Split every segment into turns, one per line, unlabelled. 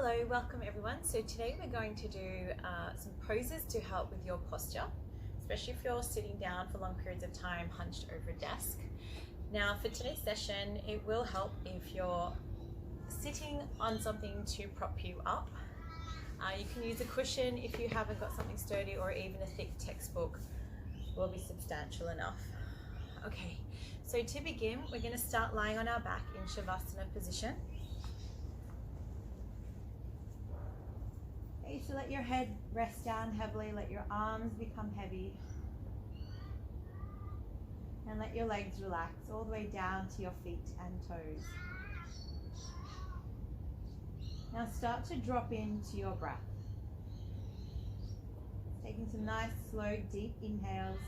Hello, welcome everyone. So today we're going to do some poses to help with your posture, especially if you're sitting down for long periods of time hunched over a desk. Now for today's session, it will help if you're sitting on something to prop you up. You can use a cushion if you haven't got something sturdy, or even a thick textbook will be substantial enough. Okay, so to begin, we're going to start lying on our back in Shavasana position. Okay, so let your head rest down heavily, let your arms become heavy, and let your legs relax all the way down to your feet and toes. Now start to drop into your breath. Taking some nice, slow, deep inhales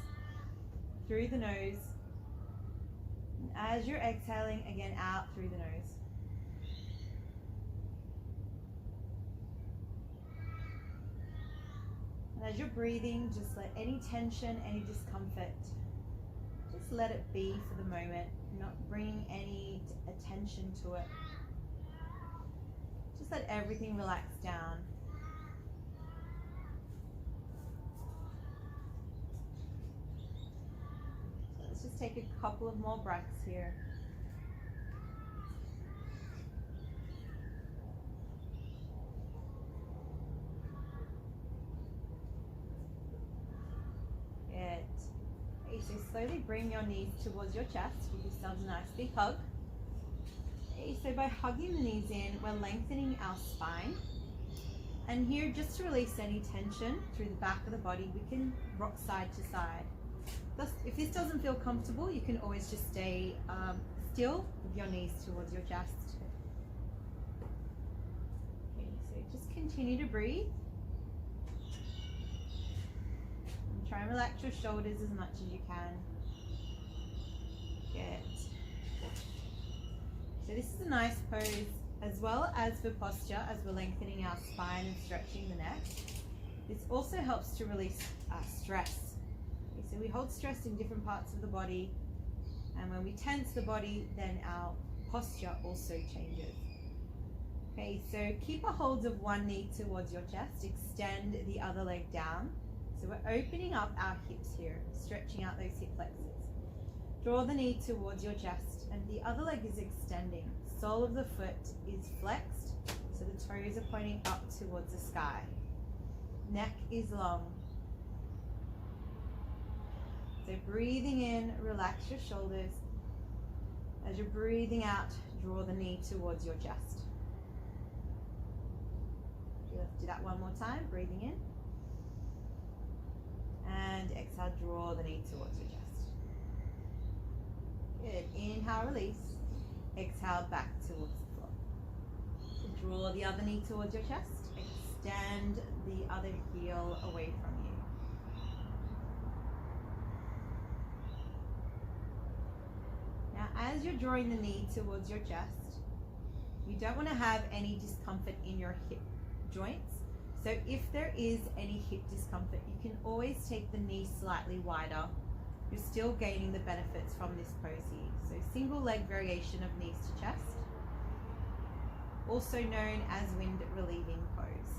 through the nose. And as you're exhaling, again out through the nose. And as you're breathing, just let any tension, any discomfort, just let it be for the moment, not bring any attention to it. Just let everything relax down. So let's just take a couple of more breaths here. Good. Okay, so slowly bring your knees towards your chest. Give yourselves a nice big hug. Okay, so by hugging the knees in, we're lengthening our spine. And here, just to release any tension through the back of the body, we can rock side to side. Thus, if this doesn't feel comfortable, you can always just stay still with your knees towards your chest. Okay, so just continue to breathe. And try and relax your shoulders as much as you can. Good. So this is a nice pose as well as for posture, as we're lengthening our spine and stretching the neck. This also helps to release stress. Okay, so we hold stress in different parts of the body, and when we tense the body, then our posture also changes. Okay, so keep a hold of one knee towards your chest, extend the other leg down. So we're opening up our hips here, stretching out those hip flexors. Draw the knee towards your chest, and the other leg is extending. Sole of the foot is flexed, so the toes are pointing up towards the sky. Neck is long. So breathing in, relax your shoulders. As you're breathing out, draw the knee towards your chest. Let's do that one more time, breathing in. And exhale, draw the knee towards your chest. Good. Inhale, release. Exhale, back towards the floor. So draw the other knee towards your chest. Extend the other heel away from you. Now, as you're drawing the knee towards your chest, you don't want to have any discomfort in your hip joints. So if there is any hip discomfort, you can always take the knee slightly wider. You're still gaining the benefits from this pose here. So single leg variation of knees to chest, also known as wind relieving pose.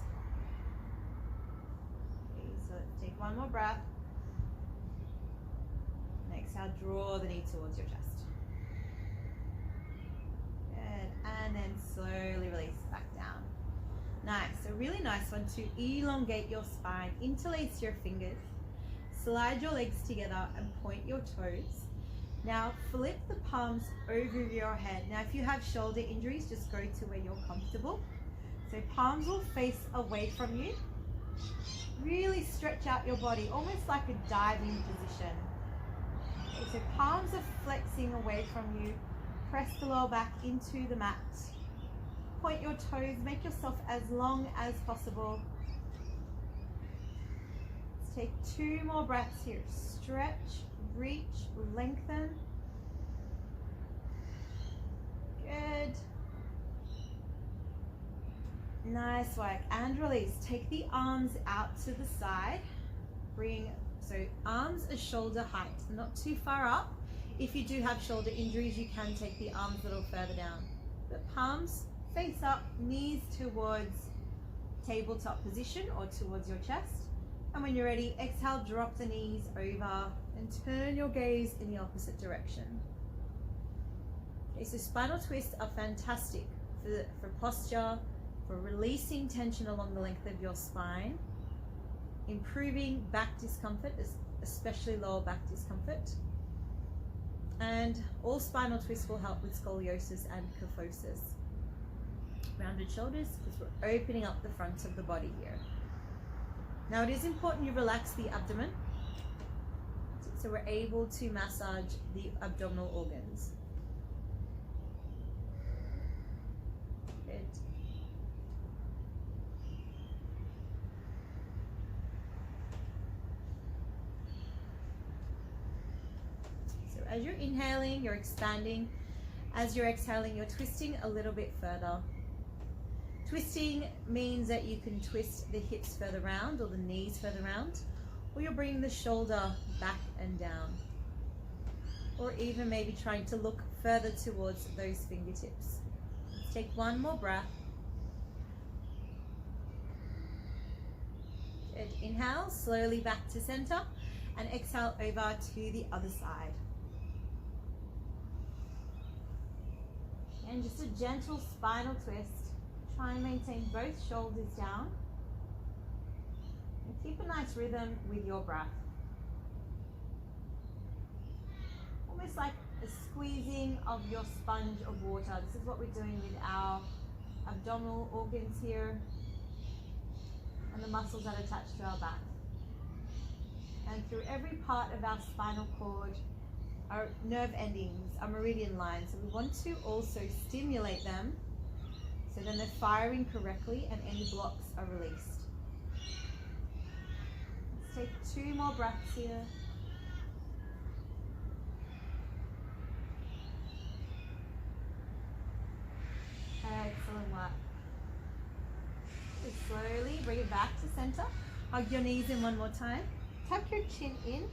Okay, so let's take one more breath. And exhale, draw the knee towards your chest. Good, and then slowly release back down. Nice, a really nice one to elongate your spine, interlace your fingers. Slide your legs together and point your toes. Now flip the palms over your head. Now if you have shoulder injuries, just go to where you're comfortable. So palms will face away from you. Really stretch out your body, almost like a diving position. Okay, so palms are flexing away from you. Press the lower back into the mat. Point your toes, make yourself as long as possible. Take two more breaths here. Stretch, reach, lengthen. Good. Nice work. And release. Take the arms out to the side. So arms are shoulder height, not too far up. If you do have shoulder injuries, you can take the arms a little further down. But palms face up, knees towards tabletop position or towards your chest. And when you're ready, exhale, drop the knees over and turn your gaze in the opposite direction. Okay, so spinal twists are fantastic for posture, for releasing tension along the length of your spine, improving back discomfort, especially lower back discomfort. And all spinal twists will help with scoliosis and kyphosis. Rounded shoulders, because we're opening up the front of the body here. Now it is important you relax the abdomen, so we're able to massage the abdominal organs. Good. So as you're inhaling, you're expanding. As you're exhaling, you're twisting a little bit further. Twisting means that you can twist the hips further round or the knees further round, or you're bringing the shoulder back and down, or even maybe trying to look further towards those fingertips. Let's take one more breath. Good. Inhale, slowly back to center, and exhale over to the other side. And just a gentle spinal twist. Try and maintain both shoulders down. And keep a nice rhythm with your breath. Almost like a squeezing of your sponge of water. This is what we're doing with our abdominal organs here and the muscles that attach to our back. And through every part of our spinal cord, our nerve endings, our meridian lines. So we want to also stimulate them so then they're firing correctly and any blocks are released. Let's take 2 more breaths here. Excellent work. Just slowly bring it back to center. Hug your knees in one more time. Tuck your chin in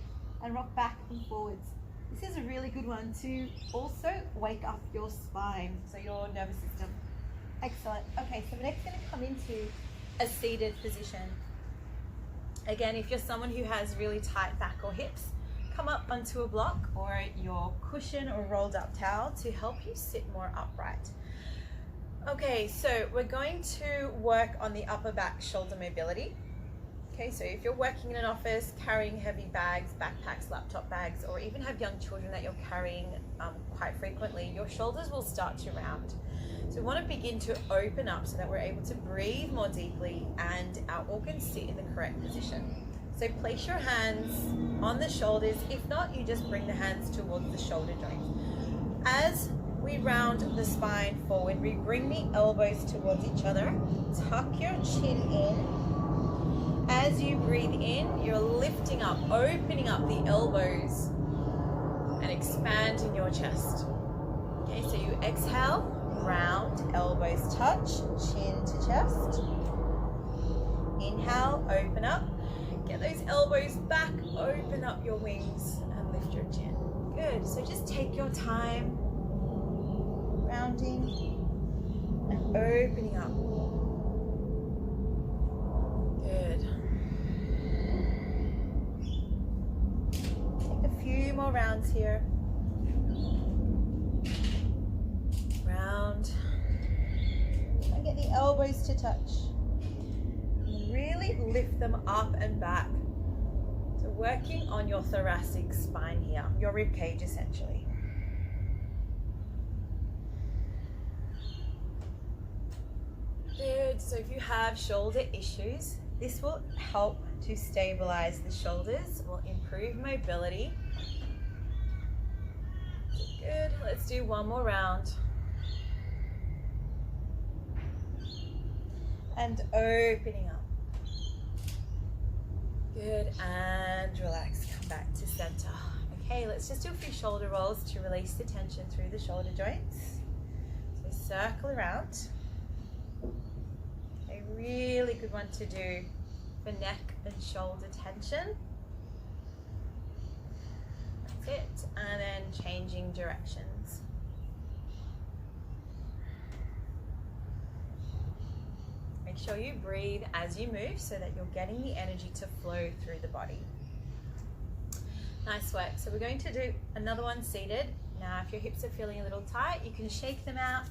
and rock back and forwards. This is a really good one to also wake up your spine, so your nervous system. Excellent. Okay, so we're next going to come into a seated position. Again, if you're someone who has really tight back or hips, come up onto a block or your cushion or rolled up towel to help you sit more upright. Okay, so we're going to work on the upper back shoulder mobility. Okay, so if you're working in an office, carrying heavy bags, backpacks, laptop bags, or even have young children that you're carrying quite frequently, your shoulders will start to round. So we want to begin to open up so that we're able to breathe more deeply and our organs sit in the correct position. So place your hands on the shoulders. If not, you just bring the hands towards the shoulder joints. As we round the spine forward, we bring the elbows towards each other. Tuck your chin in. As you breathe in, you're lifting up, opening up the elbows and expanding your chest. Okay, so you exhale. Round, elbows touch, chin to chest. Inhale, open up. Get those elbows back, open up your wings and lift your chin. Good, so just take your time, rounding and opening up. Good. Take a few more rounds here. Round and get the elbows to touch. Really lift them up and back. So working on your thoracic spine here, your rib cage essentially. Good. So if you have shoulder issues, this will help to stabilize the shoulders, will improve mobility. Good. Let's do one more round. And opening up. Good, and relax, come back to center. Okay, let's just do a few shoulder rolls to release the tension through the shoulder joints. So circle around. A really good one to do for neck and shoulder tension. That's it, and then changing directions. sure you breathe as you move so that you're getting the energy to flow through the body. Nice work. So we're going to do another one seated. Now, if your hips are feeling a little tight, you can shake them out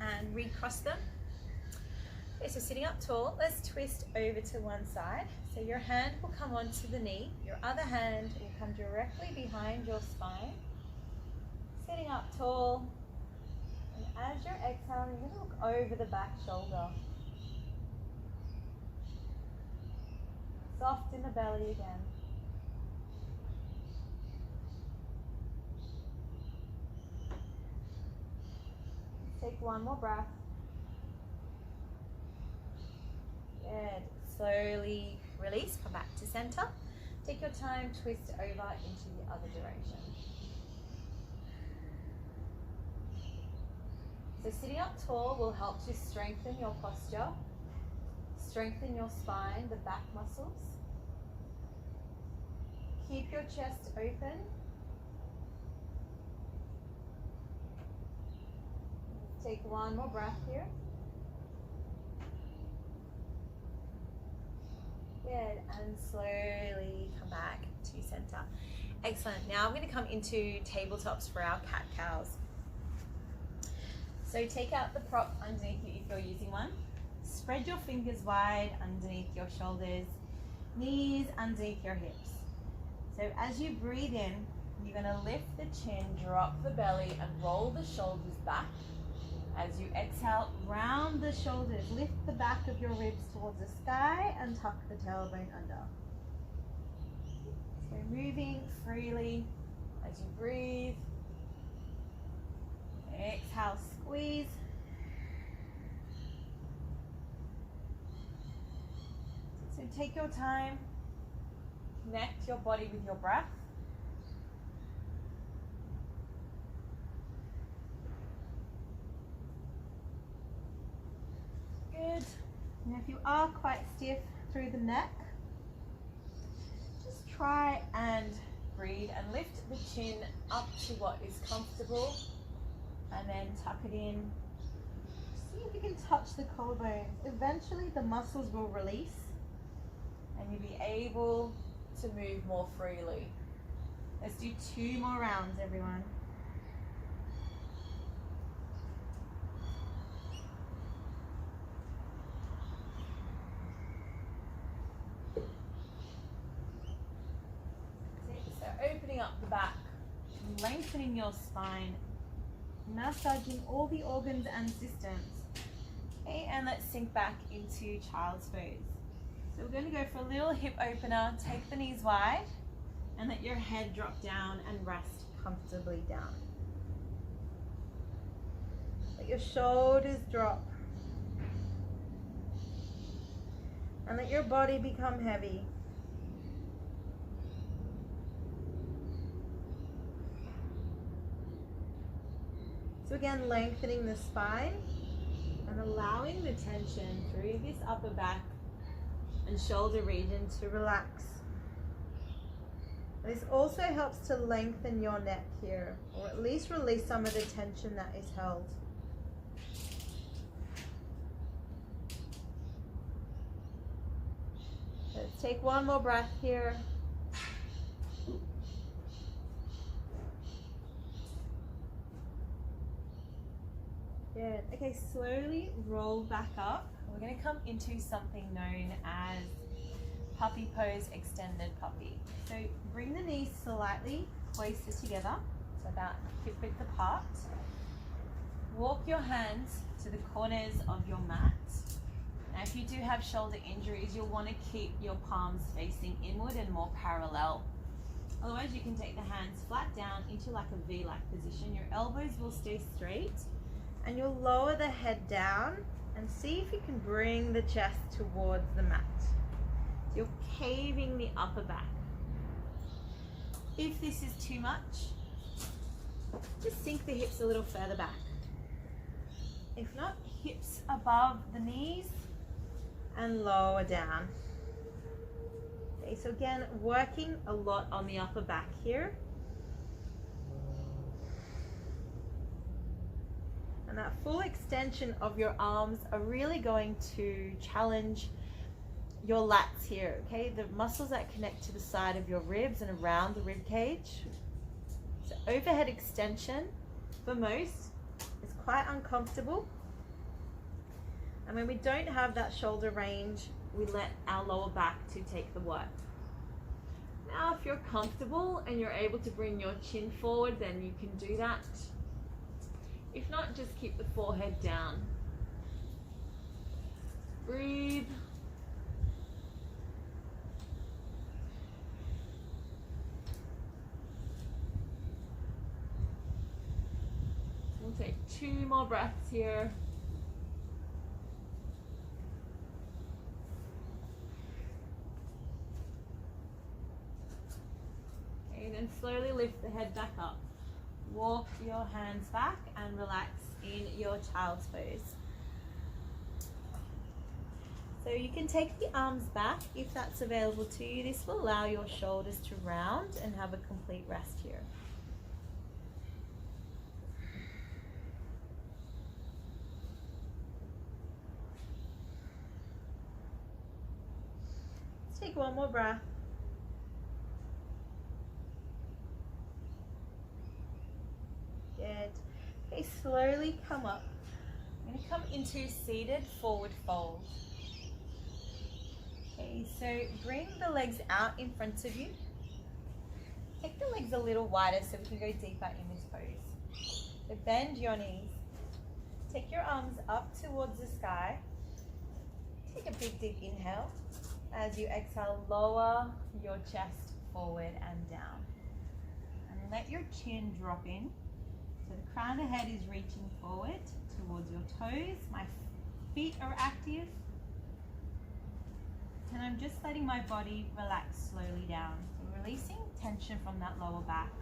and recross them. Okay, so sitting up tall, let's twist over to one side. So your hand will come onto the knee, your other hand will come directly behind your spine. Sitting up tall, and as you're exhaling, you're going to look over the back shoulder. Soft in the belly again. Take one more breath. Good. Slowly release, come back to center. Take your time, twist over into the other direction. So sitting up tall will help to strengthen your posture, strengthen your spine, the back muscles. Keep your chest open. Take one more breath here. Good, and slowly come back to center. Excellent. Now I'm going to come into tabletops for our cat-cows. So take out the prop underneath you if you're using one. Spread your fingers wide underneath your shoulders, knees underneath your hips. So as you breathe in, you're going to lift the chin, drop the belly, and roll the shoulders back. As you exhale, round the shoulders, lift the back of your ribs towards the sky and tuck the tailbone under. So moving freely as you breathe. Exhale, squeeze. So take your time, connect your body with your breath. Good. Now if you are quite stiff through the neck, just try and breathe and lift the chin up to what is comfortable and then tuck it in. See if you can touch the collarbones. Eventually the muscles will release and you'll be able to move more freely. Let's do 2 more rounds, everyone. Opening up the back, lengthening your spine, massaging all the organs and systems. Okay, and let's sink back into child's pose. So we're going to go for a little hip opener. Take the knees wide and let your head drop down and rest comfortably down. Let your shoulders drop and let your body become heavy. So again, lengthening the spine and allowing the tension through this upper back and shoulder region to relax. This also helps to lengthen your neck here, or at least release some of the tension that is held. Let's take one more breath here. Good. Okay, slowly roll back up. We're going to come into something known as puppy pose, extended puppy. So bring the knees slightly closer together, so about hip width apart. Walk your hands to the corners of your mat. Now if you do have shoulder injuries, you'll want to keep your palms facing inward and more parallel. Otherwise you can take the hands flat down into like a V-like position. Your elbows will stay straight. And you'll lower the head down and see if you can bring the chest towards the mat. So you're caving the upper back. If this is too much, just sink the hips a little further back. If not, hips above the knees and lower down. Okay, so again, working a lot on the upper back here. And And that full extension of your arms are really going to challenge your lats here, okay? The muscles that connect to the side of your ribs and around the rib cage. So overhead extension for most is quite uncomfortable. And when we don't have that shoulder range, we let our lower back to take the work. Now, if you're comfortable and you're able to bring your chin forward, then you can do that. If not, just keep the forehead down. Breathe. We'll take 2 more breaths here. Okay, and then slowly lift the head back up. Walk your hands back and relax in your child's pose. So you can take the arms back if that's available to you. This will allow your shoulders to round and have a complete rest here. Let's take one more breath. Good. Okay, slowly come up. I'm going to come into seated forward fold. Okay, so bring the legs out in front of you. Take the legs a little wider so we can go deeper in this pose. So bend your knees. Take your arms up towards the sky. Take a big deep inhale. As you exhale, lower your chest forward and down. And let your chin drop in. So the crown of the head is reaching forward towards your toes. My feet are active. And I'm just letting my body relax slowly down. So releasing tension from that lower back.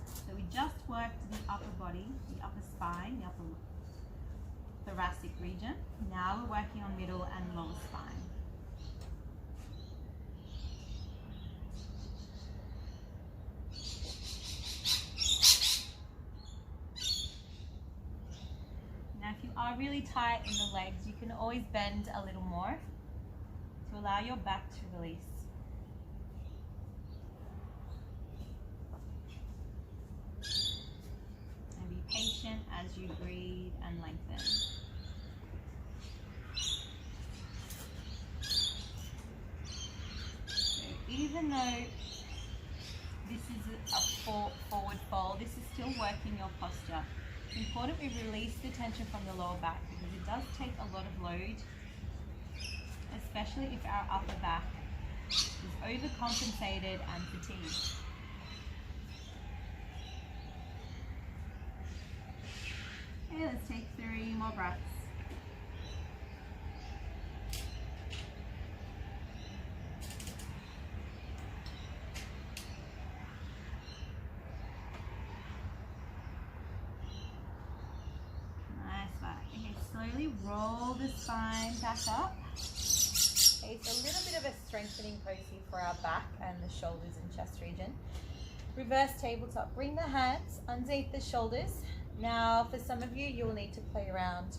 So we just worked the upper body, the upper spine, the upper thoracic region. Now we're working on middle and lower spine. Now if you are really tight in the legs, you can always bend a little more to allow your back to release. And be patient as you breathe and lengthen. So even though this is a forward fold, this is still working your posture. It's important we release the tension from the lower back because it does take a lot of load, especially if our upper back is overcompensated and fatigued. Okay, let's take 3 more breaths. Slowly roll the spine back up. Okay, so a little bit of a strengthening pose here for our back and the shoulders and chest region. Reverse tabletop. Bring the hands underneath the shoulders. Now, for some of you, you'll need to play around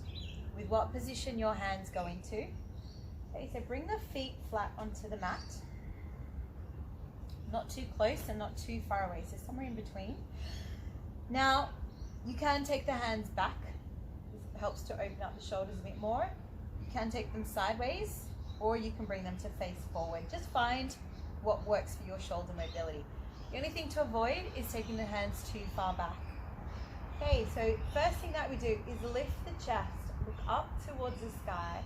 with what position your hands go into. Okay, so bring the feet flat onto the mat. Not too close and not too far away, so somewhere in between. Now, you can take the hands back. Helps to open up the shoulders a bit more. You can take them sideways or you can bring them to face forward. Just find what works for your shoulder mobility. The only thing to avoid is taking the hands too far back. Okay, so first thing that we do is lift the chest, look up towards the sky,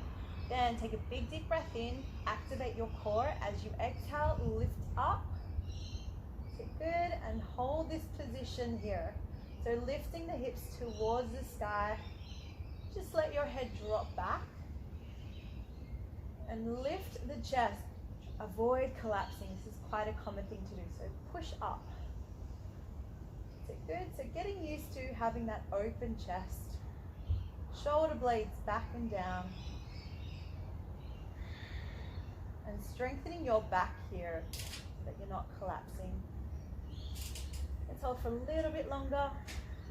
then take a big deep breath in, activate your core. As you exhale, lift up. So good, and hold this position here. So lifting the hips towards the sky. Just let your head drop back and lift the chest. Avoid collapsing. This is quite a common thing to do. So push up. So good. So getting used to having that open chest. Shoulder blades back and down. And strengthening your back here so that you're not collapsing. Let's hold for a little bit longer.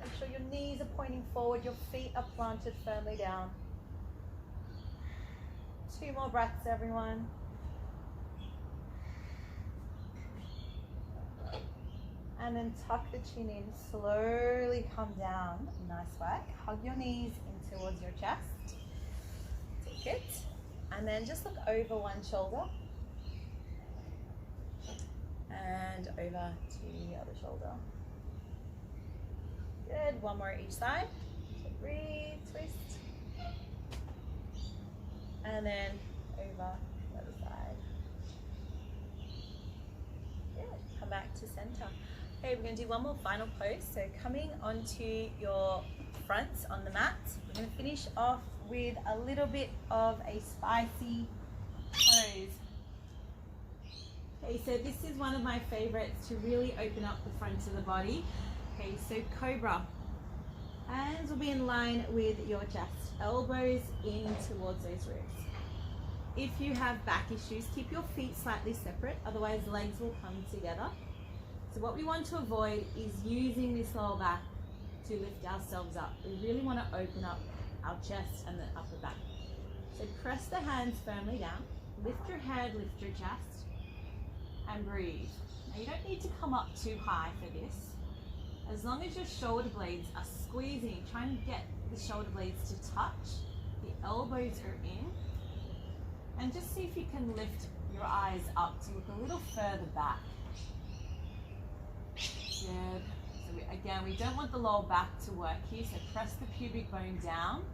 Make sure your knees are pointing forward, your feet are planted firmly down. 2 more breaths, everyone. And then tuck the chin in, slowly come down. Nice work. Hug your knees in towards your chest. Take it. And then just look over one shoulder. And over to the other shoulder. Good. One more each side. So breathe, twist. And then over the other side. Good. Come back to center. Okay, we're going to do one more final pose. So coming onto your fronts on the mat, we're going to finish off with a little bit of a spicy pose. Okay, so this is one of my favorites to really open up the front of the body. Okay, so cobra. Hands will be in line with your chest, elbows in towards those ribs. If you have back issues, keep your feet slightly separate, otherwise legs will come together. So what we want to avoid is using this lower back to lift ourselves up. We really want to open up our chest and the upper back. So press the hands firmly down, lift your head, lift your chest, and breathe. Now you don't need to come up too high for this. As long as your shoulder blades are squeezing, trying to get the shoulder blades to touch, the elbows are in, and just see if you can lift your eyes up to look a little further back. Good. So again, we don't want the lower back to work here, so press the pubic bone down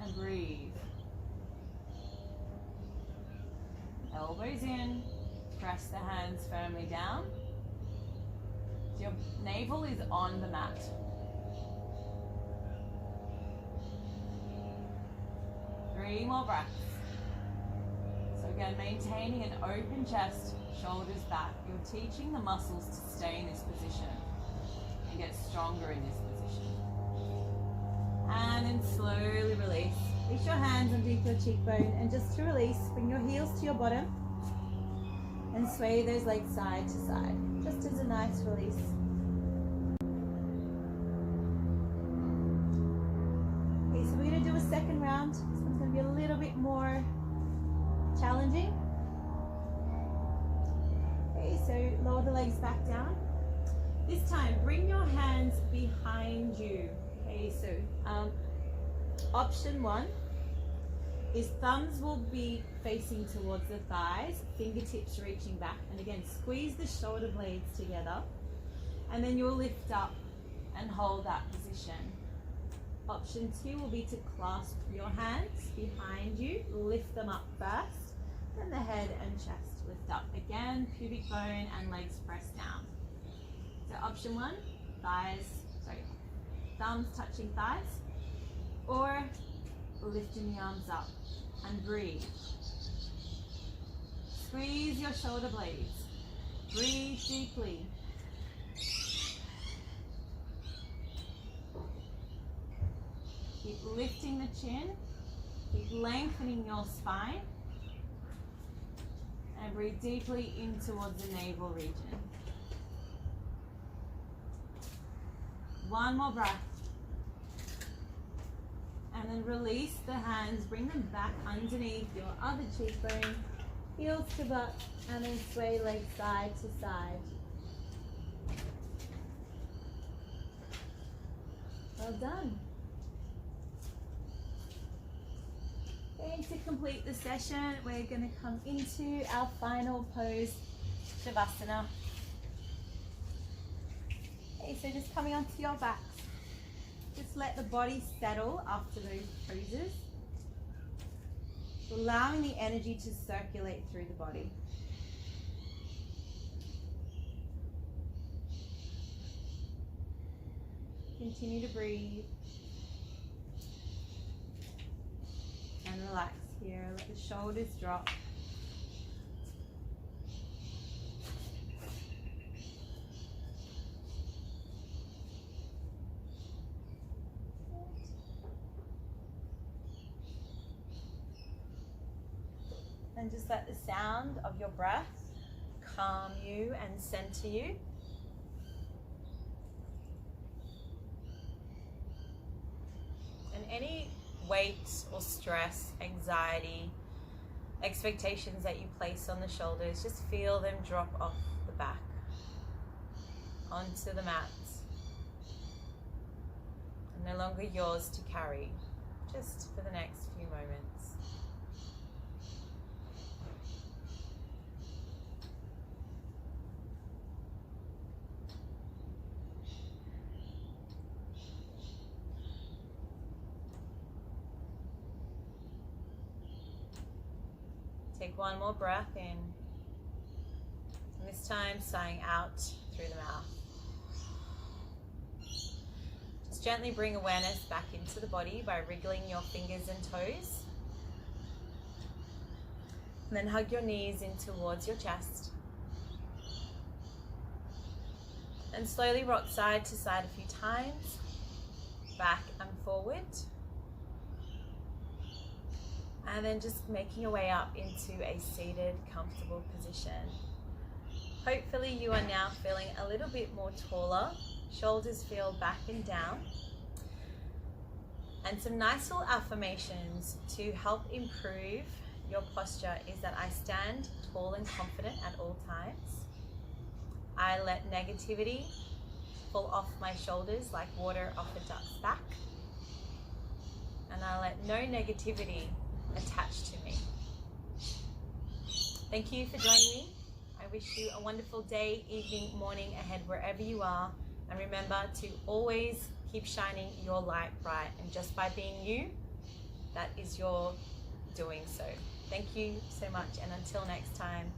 and breathe. Elbows in, press the hands firmly down. So your navel is on the mat. Three more breaths. So again, maintaining an open chest, shoulders back. You're teaching the muscles to stay in this position and get stronger in this position. And then slowly release. Reach your hands underneath your cheekbone, and just to release, bring your heels to your bottom and sway those legs side to side, just as a nice release. Okay, so we're going to do a second round. This one's going to be a little bit more challenging. Okay, so lower the legs back down. This time, bring your hands behind you. Okay, so option 1 is thumbs will be facing towards the thighs, fingertips reaching back, and again, squeeze the shoulder blades together, and then you'll lift up and hold that position. Option 2 will be to clasp your hands behind you, lift them up first, then the head and chest lift up. Again, pubic bone and legs press down. So option 1, thumbs touching thighs, or lifting the arms up and breathe. Squeeze your shoulder blades. Breathe deeply. Keep lifting the chin. Keep lengthening your spine. And breathe deeply in towards the navel region. One more breath. And then release the hands, bring them back underneath your other cheekbone, heels to butt, and then sway legs side to side. Well done. Okay, to complete the session, we're going to come into our final pose, Shavasana. Okay, so just coming onto your backs. Just let the body settle after those poses, allowing the energy to circulate through the body. Continue to breathe and relax here. Let the shoulders drop. And just let the sound of your breath calm you and center you.
And any weight or stress, anxiety, expectations that you place on the shoulders, just feel them drop off the back onto the mat. And no longer yours to carry, just for the next few moments. Take one more breath in, and this time sighing out through the mouth. Just gently bring awareness back into the body by wriggling your fingers and toes. And then hug your knees in towards your chest. And slowly rock side to side a few times, back and forward. And then just making your way up into a seated, comfortable position. Hopefully you are now feeling a little bit more taller. Shoulders feel back and down. And some nice little affirmations to help improve your posture is that I stand tall and confident at all times. I let negativity fall off my shoulders like water off a duck's back. And I let no negativity attached to me. Thank you for joining me. I wish you a wonderful day, evening, morning ahead wherever you are. And remember to always keep shining your light bright. And just by being you, that is your doing so. Thank you so much. And until next time.